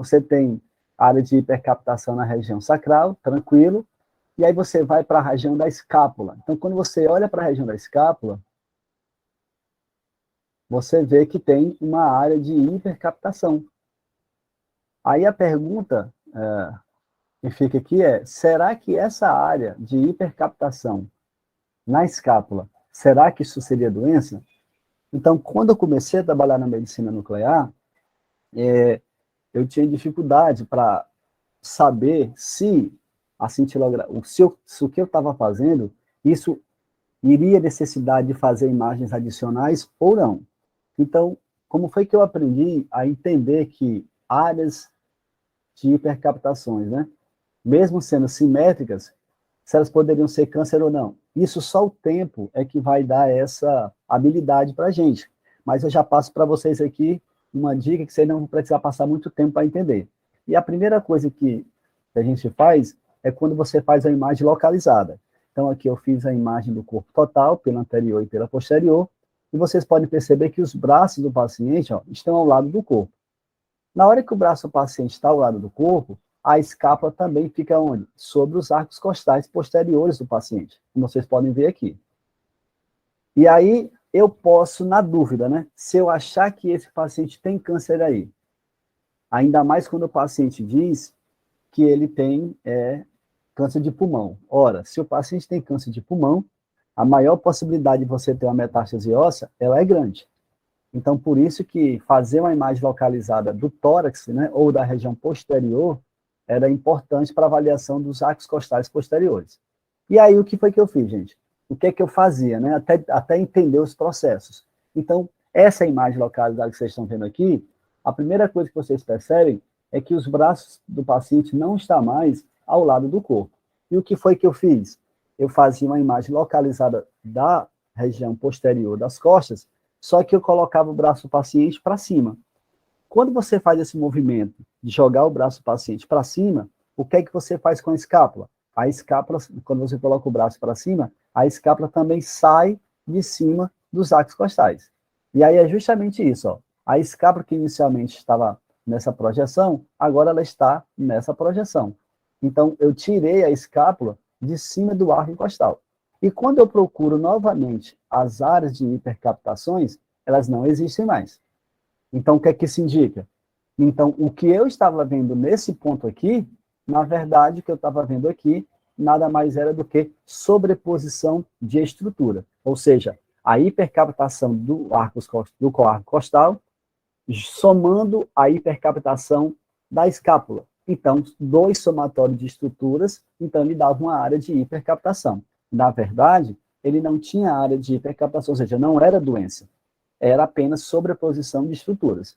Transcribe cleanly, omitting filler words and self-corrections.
você tem área de hipercaptação na região sacral, tranquilo, e aí você vai para a região da escápula. Então, quando você olha para a região da escápula, você vê que tem uma área de hipercaptação. Aí a pergunta que fica aqui é, será que essa área de hipercaptação na escápula, será que isso seria doença? Então, quando eu comecei a trabalhar na medicina nuclear, eu tinha dificuldade para saber se a cintilografia, se o que eu estava fazendo, isso iria necessidade de fazer imagens adicionais ou não. Então, como foi que eu aprendi a entender que áreas de hipercaptações, né, mesmo sendo simétricas, se elas poderiam ser câncer ou não? Isso só o tempo é que vai dar essa habilidade para a gente. Mas eu já passo para vocês aqui uma dica que vocês não vão precisar passar muito tempo para entender. E a primeira coisa que a gente faz é quando você faz a imagem localizada. Então, aqui eu fiz a imagem do corpo total, pela anterior e pela posterior, e vocês podem perceber que os braços do paciente estão ao lado do corpo. Na hora que o braço do paciente está ao lado do corpo, a escápula também fica onde? Sobre os arcos costais posteriores do paciente, como vocês podem ver aqui. E aí, eu posso, na dúvida, né? Se eu achar que esse paciente tem câncer aí, ainda mais quando o paciente diz que ele tem câncer de pulmão. Ora, se o paciente tem câncer de pulmão, a maior possibilidade de você ter uma metástase óssea, ela é grande. Então, por isso que fazer uma imagem localizada do tórax, né, ou da região posterior, era importante para avaliação dos arcos costais posteriores. E aí, o que foi que eu fiz, gente? O que é que eu fazia, né, até entender os processos. Então, essa imagem localizada que vocês estão vendo aqui, a primeira coisa que vocês percebem é que os braços do paciente não estão mais ao lado do corpo. E o que foi que eu fiz? Eu fazia uma imagem localizada da região posterior das costas, só que eu colocava o braço do paciente para cima. Quando você faz esse movimento de jogar o braço do paciente para cima, o que é que você faz com a escápula? A escápula, quando você coloca o braço para cima, a escápula também sai de cima dos arcos costais. E aí é justamente isso, ó. A escápula que inicialmente estava nessa projeção, agora ela está nessa projeção. Então, eu tirei a escápula de cima do arco costal. E quando eu procuro novamente as áreas de hipercaptações, elas não existem mais. Então, o que é que isso indica? Então, o que eu estava vendo nesse ponto aqui, na verdade, o que eu estava vendo aqui, nada mais era do que sobreposição de estrutura. Ou seja, a hipercaptação do arco costal, somando a hipercaptação da escápula. Então, dois somatórios de estruturas, então ele dava uma área de hipercaptação. Na verdade, ele não tinha área de hipercaptação, ou seja, não era doença, era apenas sobreposição de estruturas.